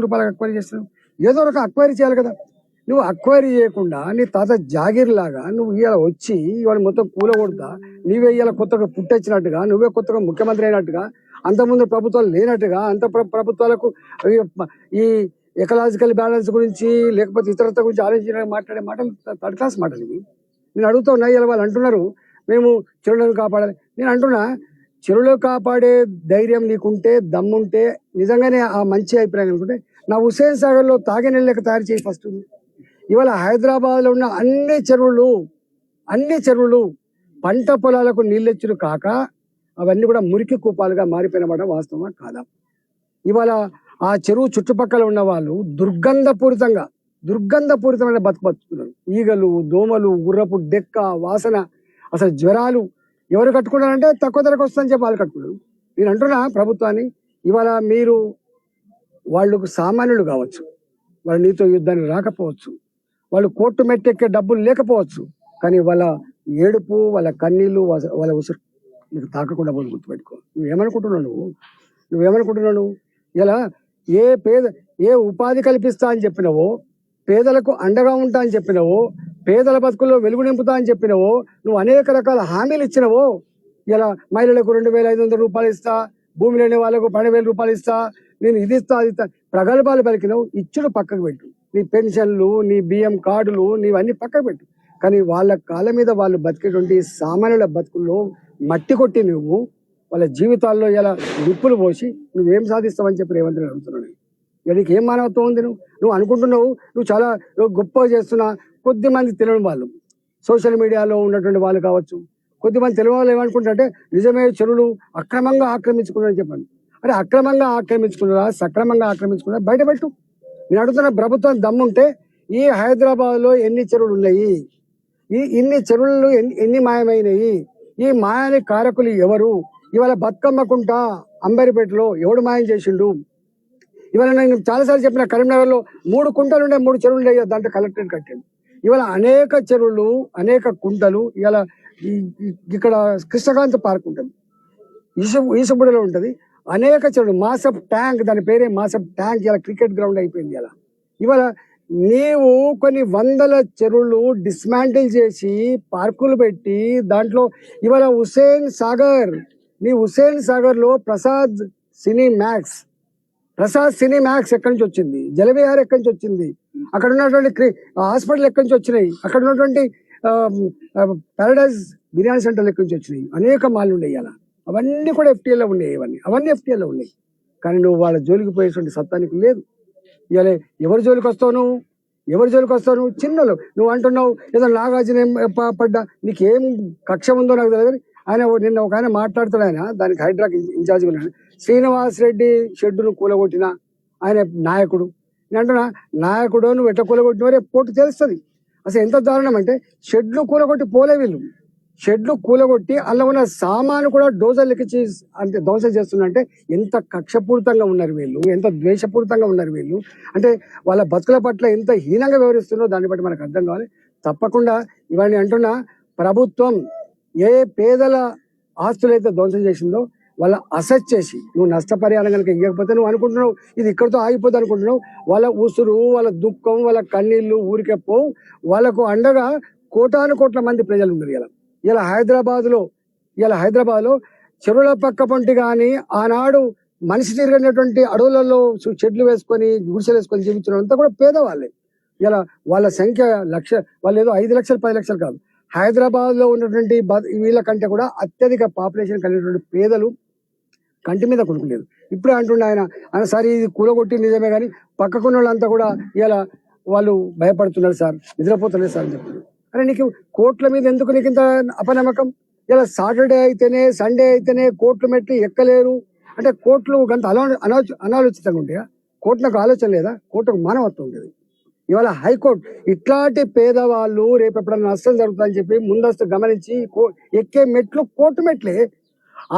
రూపాయలకు అక్వైరీ చేస్తున్నావు, ఏదో ఒక అక్వైరీ చేయాలి కదా. నువ్వు అక్వైరీ చేయకుండా నీ తాత జాగీర్ లాగా నువ్వు ఇవాళ వచ్చి ఇవాళ మొత్తం కూలగొడతా, నువ్వే ఇవాళ కొత్తగా పుట్టొచ్చినట్టుగా, నువ్వే కొత్తగా ముఖ్యమంత్రి అయినట్టుగా, అంతకుముందు ప్రభుత్వాలు లేనట్టుగా, ప్రభుత్వాలకు ఈ ఎకలాజికల్ బ్యాలెన్స్ గురించి లేకపోతే ఇతరత్వ గురించి ఆలోచించడం మాట్లాడే మాటలు థర్డ్ క్లాస్ మాటలు ఇవి. నేను అడుగుతా ఉన్నా, ఇలా వాళ్ళు అంటున్నారు మేము చెరువులను కాపాడాలి. నేను అంటున్నా, చెరువులు కాపాడే ధైర్యం నీకుంటే, దమ్ముంటే, నిజంగానే ఆ మంచి అభిప్రాయం అనుకుంటే నా హుస్సేన్ సాగర్లో తాగే నీళ్ళకి తయారు చేయి ఫస్ట్. ఇవాళ హైదరాబాద్లో ఉన్న అన్ని చెరువులు పంట పొలాలకు నీళ్ళెచ్చులు కాక అవన్నీ కూడా మురికి కూపాలుగా మారిపోయినమాట వాస్తవమా కాదా? ఇవాళ ఆ చెరువు చుట్టుపక్కల ఉన్న వాళ్ళు దుర్గంధపూరితమైన బతుకుతున్నారు. ఈగలు, దోమలు, గుర్రపు డెక్క వాసన, అసలు జ్వరాలు. ఎవరు కట్టుకున్నారంటే తక్కువ ధరకు వస్తుందని చెప్పి వాళ్ళు కట్టుకున్నారు. నేను అంటున్నా ప్రభుత్వాన్ని, ఇవాళ మీరు వాళ్ళకు సామాన్యులు కావచ్చు, వాళ్ళు నీతో యుద్ధానికి రాకపోవచ్చు, వాళ్ళు కోర్టు మెట్టెక్కే డబ్బులు లేకపోవచ్చు, కానీ వాళ్ళ ఏడుపు, వాళ్ళ కన్నీళ్ళు, వాళ్ళ ఉసురు నీకు తాకకుండా పోయి గుర్తుపెట్టుకో. నువ్వేమనుకుంటున్నావు? ఇలా ఏ ఉపాధి కల్పిస్తా అని చెప్పినవో, పేదలకు అండగా ఉంటా అని చెప్పినవో, పేదల బతుకుల్లో వెలుగు నింపుతా అని చెప్పినవో, నువ్వు అనేక రకాల హామీలు ఇచ్చినవో. ఇలా మహిళలకు 2,500 రూపాయలు ఇస్తా, భూమి లేని వాళ్ళకు 12,000 రూపాయలు ఇస్తా, నేను ఇది ఇస్తా అది ఇస్తా, ప్రగల్భాలు పలికినవు. ఇచ్చుడు పక్కకు పెట్టు, నీ పెన్షన్లు, నీ బియ్యం కార్డులు, నీవన్నీ పక్కకు పెట్టు. కానీ వాళ్ళ కాళ్ళ మీద వాళ్ళు బతికేటువంటి సామాన్యుల బతుకుల్లో మట్టి కొట్టి నువ్వు వాళ్ళ జీవితాల్లో ఇలా నిప్పులు పోసి నువ్వేం సాధిస్తావని చెప్పి రేవంత్ రెడ్డి అడుగుతున్నాను. నీకు ఏం మానవత్వం ఉంది? నువ్వు అనుకుంటున్నావు నువ్వు చాలా గొప్పగా చేస్తున్నా. కొద్దిమంది తెలియని వాళ్ళు, సోషల్ మీడియాలో ఉన్నటువంటి వాళ్ళు కావచ్చు, కొద్దిమంది తెలియని వాళ్ళు ఏమనుకుంటారంటే నిజమే చెరువులు అక్రమంగా ఆక్రమించుకున్నారని చెప్పండి. అరే అక్రమంగా ఆక్రమించుకున్నారా, సక్రమంగా ఆక్రమించుకున్నారా బయటపెట్టు. నేను అడుగుతున్న ప్రభుత్వం దమ్ముంటే ఈ హైదరాబాద్లో ఎన్ని చెరువులు ఉన్నాయి, ఇన్ని చెరువులు ఎన్ని మాయమైనవి, ఈ మాయానికి కారకులు ఎవరు? ఇవాళ బతుకమ్మకుంట అంబరిపేటలో ఎవడు మాయం చేసిండు? ఇవాళ నేను చాలాసార్లు చెప్పిన, కరీంనగర్లో 3 కుంటలు ఉండే 3 చెరువులు ఉండే, దాంట్లో కలెక్టరేట్ కట్టాను. ఇవాళ అనేక చెరువులు, అనేక కుంటలు. ఇవాళ ఇక్కడ కృష్ణకాంత్ పార్క్ ఉంటుంది, ఈసబుడిలో ఉంటుంది, అనేక చెరువులు. మాసప్ ట్యాంక్, దాని పేరే మాసప్ ట్యాంక్, ఇలా క్రికెట్ గ్రౌండ్ అయిపోయింది. ఇవాళ నీవు కొన్ని వందల చెరువులు డిస్మాంటిల్ చేసి పార్కులు పెట్టి దాంట్లో ఇవాళ హుస్సేన్ సాగర్ లో ప్రసాద్ సినీ మ్యాక్స్ ఎక్కడి నుంచి వచ్చింది? జలవిహార్ ఎక్కడి నుంచి వచ్చింది? అక్కడ ఉన్నటువంటి హాస్పిటల్ ఎక్కడి నుంచి వచ్చినాయి? అక్కడ ఉన్నటువంటి పారడైజ్ బిర్యానీ సెంటర్లు ఎక్కడి నుంచి వచ్చినాయి? అనేక మాల్లు ఉన్నాయి. అవన్నీ కూడా FTAలో ఉన్నాయి. అవన్నీ FTAలో ఉన్నాయి. కానీ నువ్వు వాళ్ళ జోలికి పోయేటువంటి సత్తానికి లేదు. ఇవాళ ఎవరి జోలికి వస్తావు నువ్వు? చిన్నలు నువ్వు అంటున్నావు ఏదో నాగార్జున పడ్డా, నీకేం కక్ష ఉందో నాకు తెలియదు. నిన్న ఒక ఆయన మాట్లాడుతాడు, ఆయన దానికి హైడ్రాక్ ఇన్ఛార్జ్ ఉన్నాడు. శ్రీనివాస్ రెడ్డి షెడ్డును కూలగొట్టిన ఆయన నాయకుడు. నేను అంటున్నా, నాయకుడు నువ్వు ఎట్లా కూలగొట్టినవరే పోటీ తెలుస్తుంది. అసలు ఎంత దారుణం అంటే, షెడ్లు కూలగొట్టి పోలే వీళ్ళు, షెడ్లు కూలగొట్టి అలా ఉన్న సామాను కూడా డోజర్లు ఎక్కించి అంటే ధ్వంసం చేస్తున్నంటే ఎంత కక్షపూరితంగా ఉన్నారు వీళ్ళు, ఎంత ద్వేషపూరితంగా ఉన్నారు వీళ్ళు. అంటే వాళ్ళ బతుకుల పట్ల ఎంత హీనంగా వ్యవహరిస్తున్నారో దాన్ని బట్టి మనకు అర్థం కావాలి. తప్పకుండా ఇవన్నీ అంటున్నా, ప్రభుత్వం ఏ పేదల ఆస్తులైతే ధ్వంసం చేసిందో వాళ్ళ అసెట్ చేసి, నువ్వు నష్టపరిహారం కనుక ఇవ్వకపోతే నువ్వు అనుకుంటున్నావు ఇది ఇక్కడితో ఆగిపోతుంది అనుకుంటున్నావు. వాళ్ళ ఉసురు, వాళ్ళ దుఃఖం, వాళ్ళ కన్నీళ్లు ఊరికే పోవు. వాళ్ళకు అండగా కోటాను మంది ప్రజలు ఉన్నారు. ఇలా హైదరాబాద్లో చెరువుల పక్క పొంటి కానీ ఆనాడు మనిషి తిరిగినటువంటి అడవులలో చెట్లు వేసుకొని గుడిసెలు వేసుకొని జీవించడం కూడా పేదవాళ్ళే. ఇలా వాళ్ళ సంఖ్య వాళ్ళు ఏదో 5 లక్షలు 10 లక్షలు కాదు. హైదరాబాద్లో ఉన్నటువంటి వీళ్ళ కంటే కూడా అత్యధిక పాపులేషన్ కలిగినటువంటి పేదలు కంటి మీద కొనుక్కులేదు. ఇప్పుడే అంటుండే ఆయన సార్ ఇది కూలగొట్టి నిజమే కానీ పక్కకున్న వాళ్ళంతా కూడా ఇలా వాళ్ళు భయపడుతున్నారు సార్, నిద్రపోతలేదు సార్ అని చెప్తున్నారు. అరే నీకు కోర్టుల మీద ఎందుకు నీకు ఇంత అపనమ్మకం? ఇలా సాటర్డే అయితేనే, సండే అయితేనే కోర్టులు మెట్లు ఎక్కలేరు అంటే కోర్టులు గంత అనాలోచితంగా ఉంటాయా? కోర్టులకు ఆలోచన లేదా? కోర్టుకు మానవత్వం ఉంటుంది. ఇవాళ హైకోర్టు ఇట్లాంటి పేదవాళ్ళు రేపు ఎప్పుడన్నా నష్టం జరుగుతుందని చెప్పి ముందస్తు గమనించి ఎక్కే మెట్లు కోర్టు మెట్లే.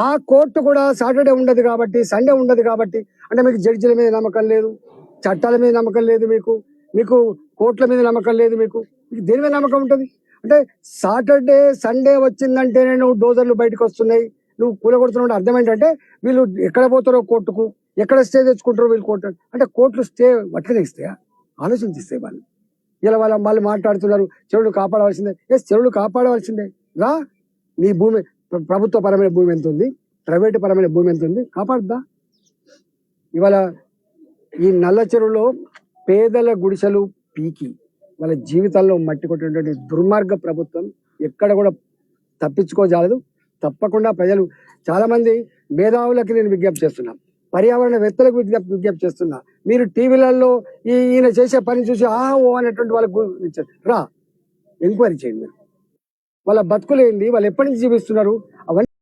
ఆ కోర్టు కూడా సాటర్డే ఉండదు కాబట్టి, సండే ఉండదు కాబట్టి, అంటే మీకు జడ్జిల మీద నమ్మకం లేదు, చట్టాల మీద నమ్మకం లేదు, మీకు కోర్టుల మీద నమ్మకం లేదు, మీకు దేని మీద నమ్మకం ఉంటుంది? అంటే సాటర్డే సండే వచ్చిందంటేనే నువ్వు డోజర్లు బయటకు వస్తున్నాయి, నువ్వు కూలగొడుతున్నావు. అర్థం ఏంటంటే వీళ్ళు ఎక్కడ పోతారో కోర్టుకు, ఎక్కడ స్టే తెచ్చుకుంటారో వీళ్ళు కోర్టు అంటే కోర్టులు స్టే వట్టిగా ఇస్తాయా? ఆలోచించిస్తాయి వాళ్ళు. ఇలా వాళ్ళు మాట్లాడుతున్నారు చెరువులు కాపాడవలసిందే. చెరువులు కాపాడవలసిందే. రా, నీ భూమి ప్రభుత్వ పరమైన భూమి ఎంత ఉంది, ప్రైవేటు పరమైన భూమి ఎంత ఉంది, కాపాడుద్దా? ఇవాళ ఈ నల్ల చెరువులో పేదల గుడిసెలు పీకి వాళ్ళ జీవితాల్లో మట్టి కొట్టినటువంటి దుర్మార్గ ప్రభుత్వం ఎక్కడ కూడా తప్పించుకోజాలదు. తప్పకుండా ప్రజలు చాలా మంది మేధావులకి నేను విజ్ఞప్తి చేస్తున్నా, పర్యావరణవేత్తలకు విజ్ఞప్తి చేస్తున్నా, మీరు టీవీలలో ఈయన చేసే పని చూసి ఓ అనేటువంటి వాళ్ళకు రా ఎంక్వైరీ చేయండి. మీరు వాళ్ళ బతుకులేంది, వాళ్ళు ఎప్పటి నుంచి జీవిస్తున్నారు అవన్నీ